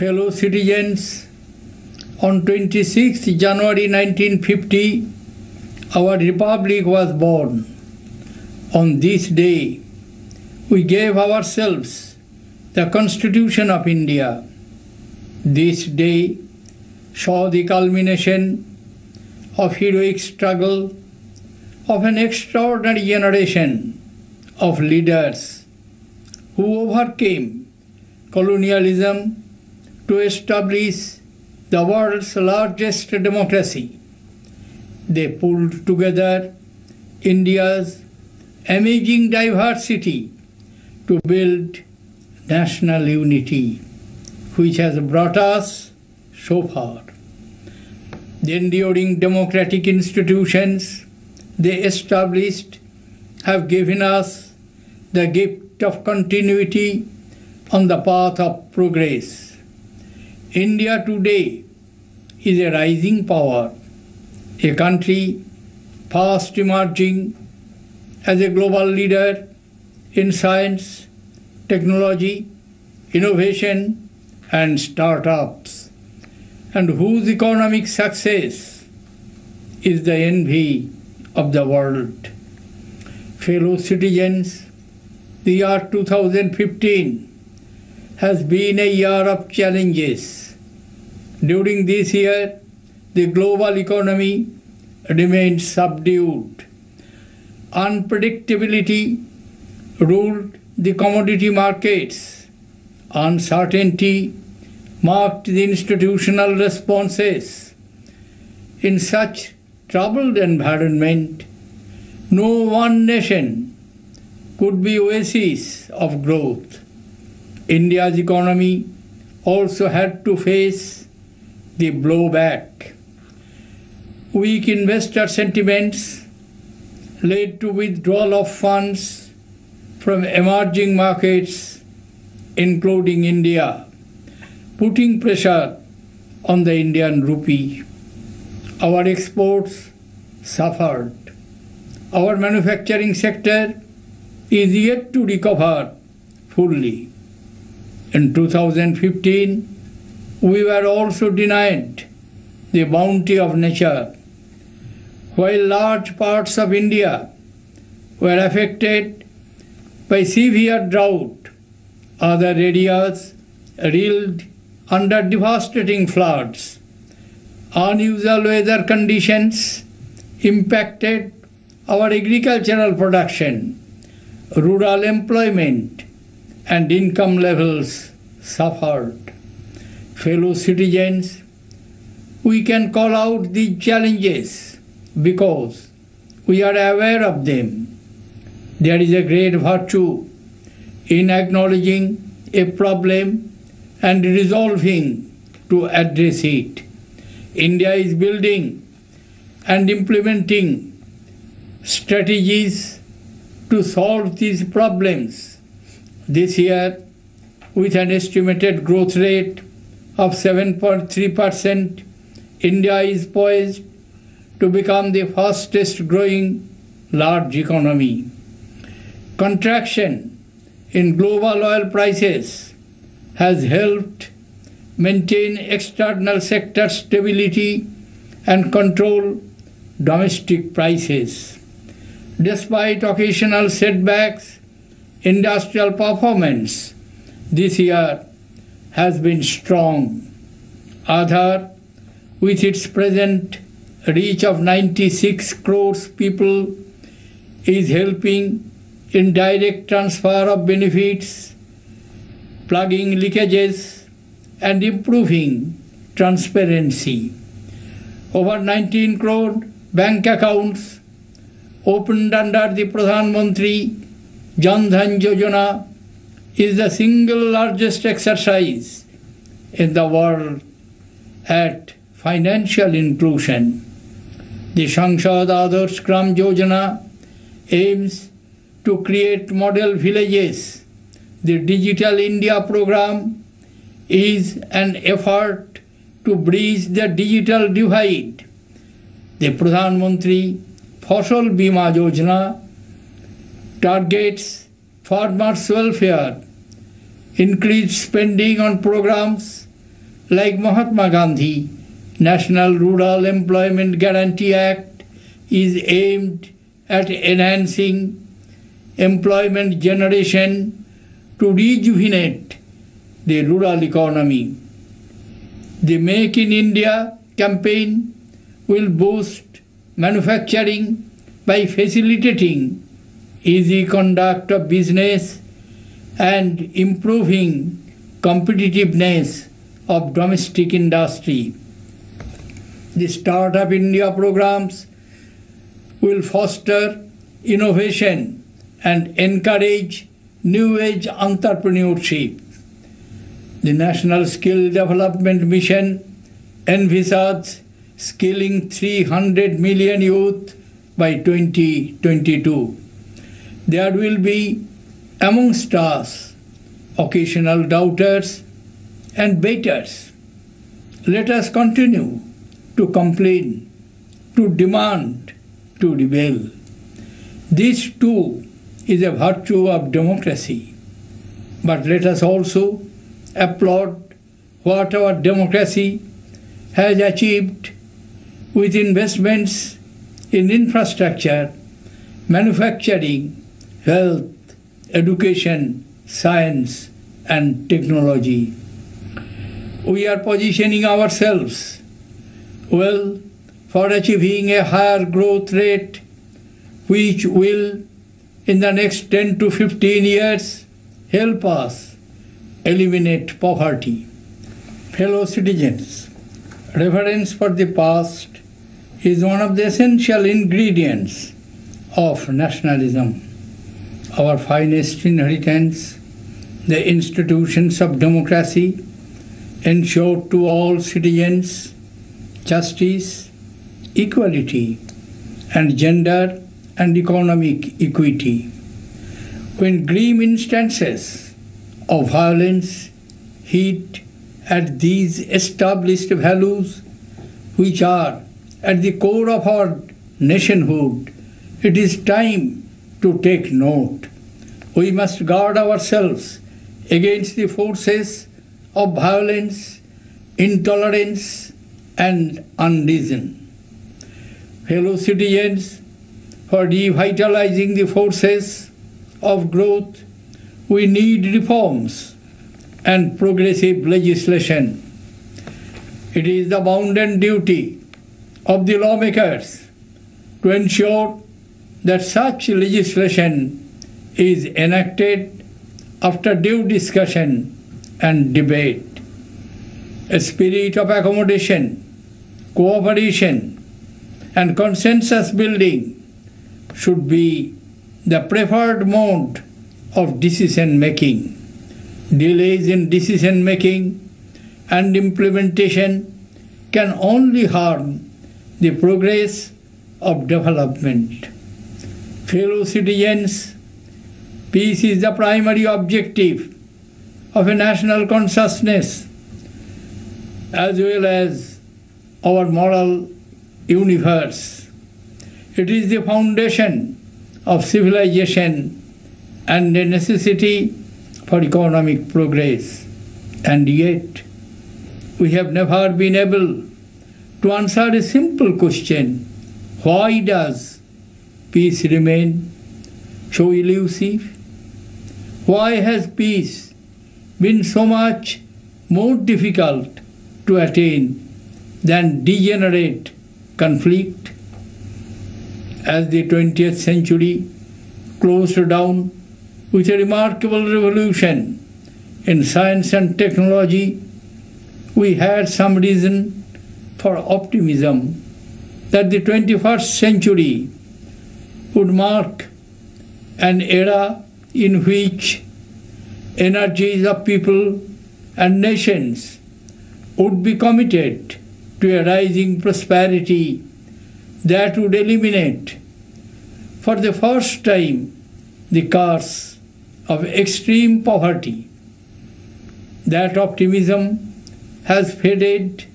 Fellow citizens, on 26th January 1950, our republic was born. On this day, we gave ourselves the Constitution of India. This day saw the culmination of heroic struggle of an extraordinary generation of leaders who overcame colonialism to establish the world's largest democracy. They pulled together India's amazing diversity to build national unity, which has brought us so far. The enduring democratic institutions they established have given us the gift of continuity on the path of progress. India today is a rising power, a country fast emerging as a global leader in science, technology, innovation, and startups, and whose economic success is the envy of the world. Fellow citizens, the year 2015 has been a year of challenges. During this year, the global economy remained subdued. Unpredictability ruled the commodity markets. Uncertainty marked the institutional responses. In such troubled environment, no one nation could be oasis of growth. India's economy also had to face the blowback. Weak investor sentiments led to withdrawal of funds from emerging markets, including India, putting pressure on the Indian rupee. Our exports suffered. Our manufacturing sector is yet to recover fully. In 2015, we were also denied the bounty of nature. While large parts of India were affected by severe drought, other areas reeled under devastating floods. Unusual weather conditions impacted our agricultural production, rural employment, and income levels suffered. Fellow citizens, we can call out these challenges because we are aware of them. There is a great virtue in acknowledging a problem and resolving to address it. India is building and implementing strategies to solve these problems. This year, with an estimated growth rate of 7.3%, India is poised to become the fastest growing large economy. Contraction in global oil prices has helped maintain external sector stability and control domestic prices. Despite occasional setbacks, industrial performance this year has been strong. Aadhaar, with its present reach of 96 crores people, is helping in direct transfer of benefits, plugging leakages, and improving transparency. Over 19 crore bank accounts opened under the Pradhan Mantri Jan Dhan Yojana is the single largest exercise in the world at financial inclusion. The Sansad Adarsh Gram Yojana aims to create model villages. The Digital India program is an effort to bridge the digital divide. The Pradhan Mantri Fasal Bima Yojana targets farmers' welfare, increased spending on programs like Mahatma Gandhi, National Rural Employment Guarantee Act is aimed at enhancing employment generation to rejuvenate the rural economy. The Make in India campaign will boost manufacturing by facilitating easy conduct of business and improving competitiveness of domestic industry. The Startup India programs will foster innovation and encourage new age entrepreneurship. The National Skill Development Mission envisages skilling 300 million youth by 2022. There will be amongst us occasional doubters and baiters. Let us continue to complain, to demand, to rebel. This too is a virtue of democracy. But let us also applaud what our democracy has achieved with investments in infrastructure, manufacturing, health, education, science, and technology. We are positioning ourselves well for achieving a higher growth rate, which will, in the next 10 to 15 years, help us eliminate poverty. Fellow citizens, reverence for the past is one of the essential ingredients of nationalism. Our finest inheritance, the institutions of democracy, ensure to all citizens justice, equality, and gender and economic equity. When grim instances of violence hit at these established values, which are at the core of our nationhood, it is time to take note. We must guard ourselves against the forces of violence, intolerance, and unreason. Fellow citizens, for revitalizing the forces of growth, we need reforms and progressive legislation. It is the bounden duty of the lawmakers to ensure that such legislation is enacted after due discussion and debate. A spirit of accommodation, cooperation, and consensus building should be the preferred mode of decision making. Delays in decision making and implementation can only harm the progress of development. Fellow citizens, peace is the primary objective of a national consciousness as well as our moral universe. It is the foundation of civilization and a necessity for economic progress. And yet, we have never been able to answer a simple question: why does peace remain so elusive? Why has peace been so much more difficult to attain than degenerate conflict? As the 20th century closed down with a remarkable revolution in science and technology, we had some reason for optimism that the 21st century would mark an era in which energies of people and nations would be committed to a rising prosperity that would eliminate, for the first time, the curse of extreme poverty. That optimism has faded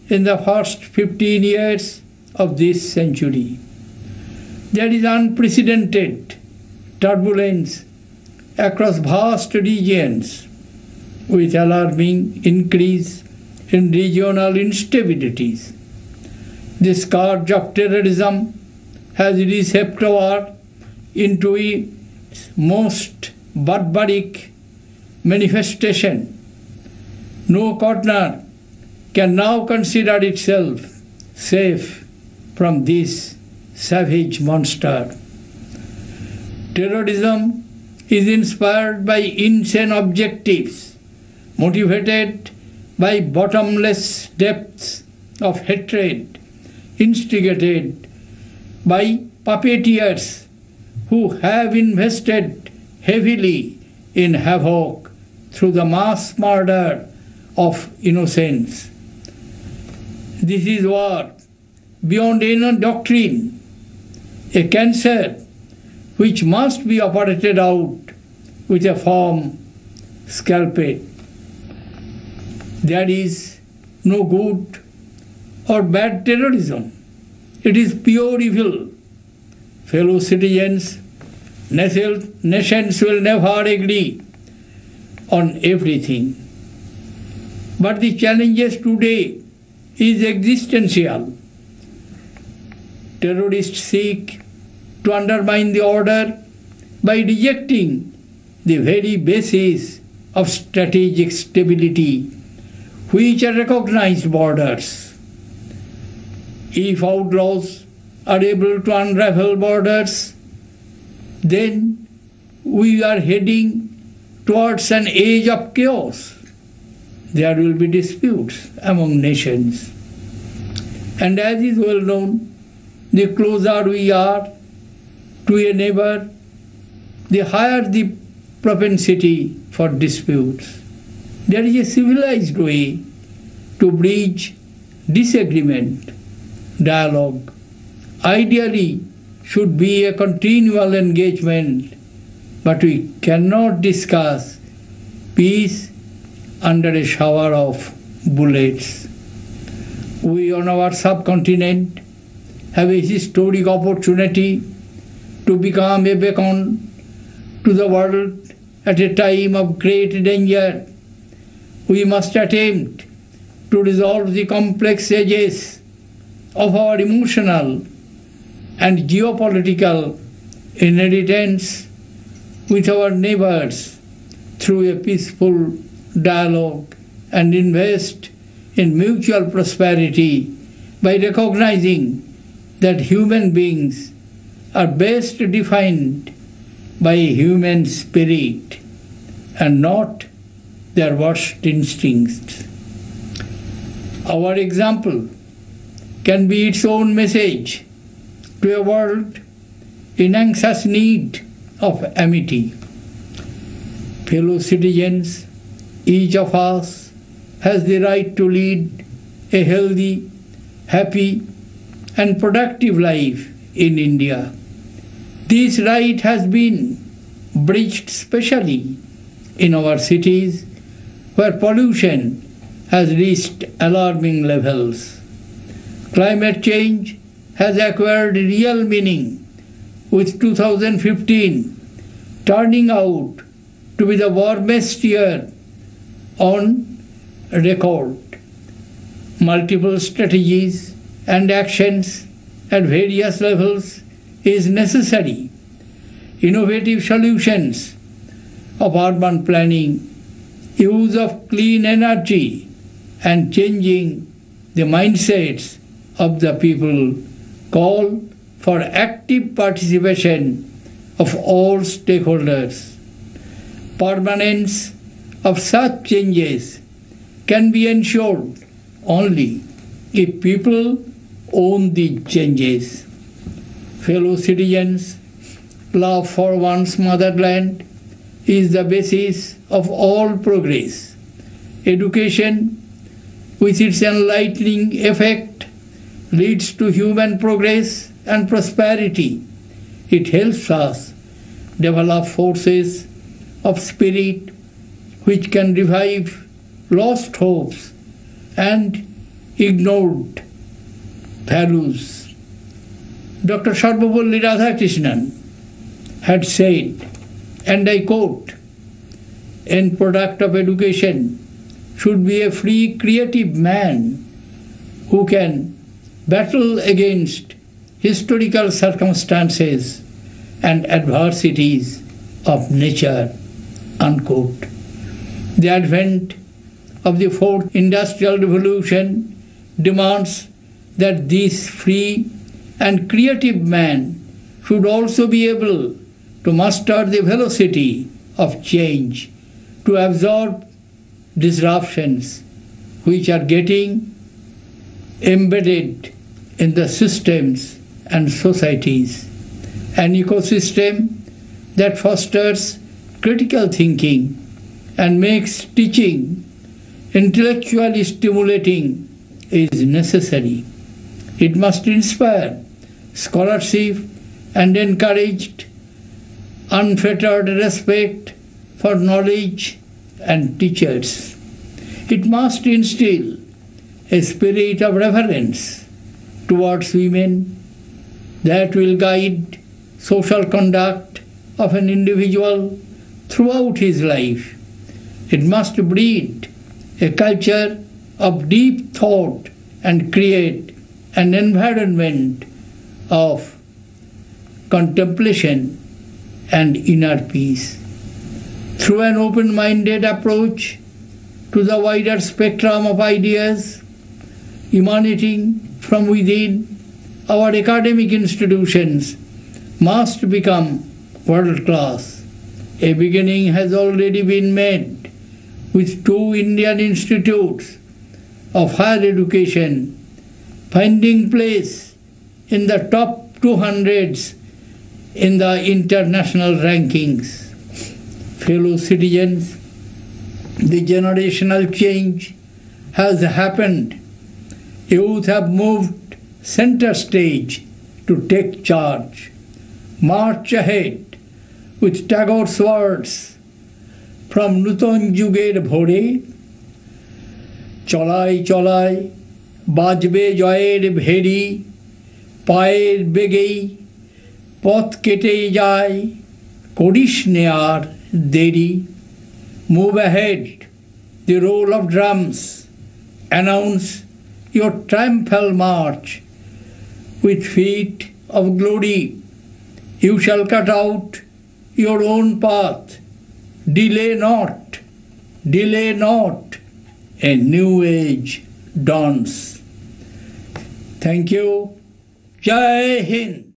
in the first 15 years of this century. There is unprecedented turbulence across vast regions with alarming increase in regional instabilities. The scourge of terrorism has reshaped war into its most barbaric manifestation. No corner can now consider itself safe from this savage monster. Terrorism is inspired by insane objectives, motivated by bottomless depths of hatred, instigated by puppeteers who have invested heavily in havoc through the mass murder of innocents. This is war beyond any doctrine, a cancer which must be operated out with a firm scalpel. There is no good or bad terrorism. It is pure evil. Fellow citizens, nations will never agree on everything. But the challenges today is existential. Terrorists seek to undermine the order by rejecting the very basis of strategic stability, which are recognized borders. If outlaws are able to unravel borders, then we are heading towards an age of chaos. There will be disputes among nations. And as is well known, the closer we are to a neighbor, the higher the propensity for disputes. There is a civilized way to bridge disagreement. Dialogue ideally should be a continual engagement, but we cannot discuss peace under a shower of bullets. We on our subcontinent have a historic opportunity to become a beacon to the world at a time of great danger. We must attempt to resolve the complex edges of our emotional and geopolitical inheritance with our neighbors through a peaceful dialogue and invest in mutual prosperity by recognizing that human beings are best defined by a human spirit and not their worst instincts. Our example can be its own message to a world in anxious need of amity. Fellow citizens, each of us has the right to lead a healthy, happy, and productive life in India. This right has been breached especially in our cities where pollution has reached alarming levels. Climate change has acquired real meaning, with 2015 turning out to be the warmest year on record. Multiple strategies and actions at various levels is necessary. Innovative solutions of urban planning, use of clean energy, and changing the mindsets of the people call for active participation of all stakeholders. Permanence of such changes can be ensured only if people own the changes. Fellow citizens, love for one's motherland is the basis of all progress. Education, with its enlightening effect, leads to human progress and prosperity. It helps us develop forces of spirit which can revive lost hopes and ignored values. Dr. Sarvapalli Radhakrishnan had said, and I quote, "End product of education should be a free, creative man who can battle against historical circumstances and adversities of nature." Unquote. The advent of the fourth industrial revolution demands that this free and creative man should also be able to master the velocity of change, to absorb disruptions which are getting embedded in the systems and societies. An ecosystem that fosters critical thinking and makes teaching intellectually stimulating is necessary. It must inspire scholarship and encourage unfettered respect for knowledge and teachers. It must instill a spirit of reverence towards women that will guide social conduct of an individual throughout his life. It must breed a culture of deep thought and create an environment of contemplation and inner peace. Through an open-minded approach to the wider spectrum of ideas emanating from within, our academic institutions must become world-class. A beginning has already been made with 2 Indian institutes of higher education finding place in the top 200s in the international rankings. Fellow citizens, the generational change has happened. Youth have moved center stage to take charge. March ahead with Tagore's words from Nuton Juger Bhore, Cholai Cholai, Bajbe Joyer Bheri, Paer Begei, Poth Kete Jai, Kodish Near Deri. Move ahead, the roll of drums, announce your triumphal march with feet of glory. You shall cut out your own path. Delay not, delay not. A new age dawns. Thank you. Jai Hind.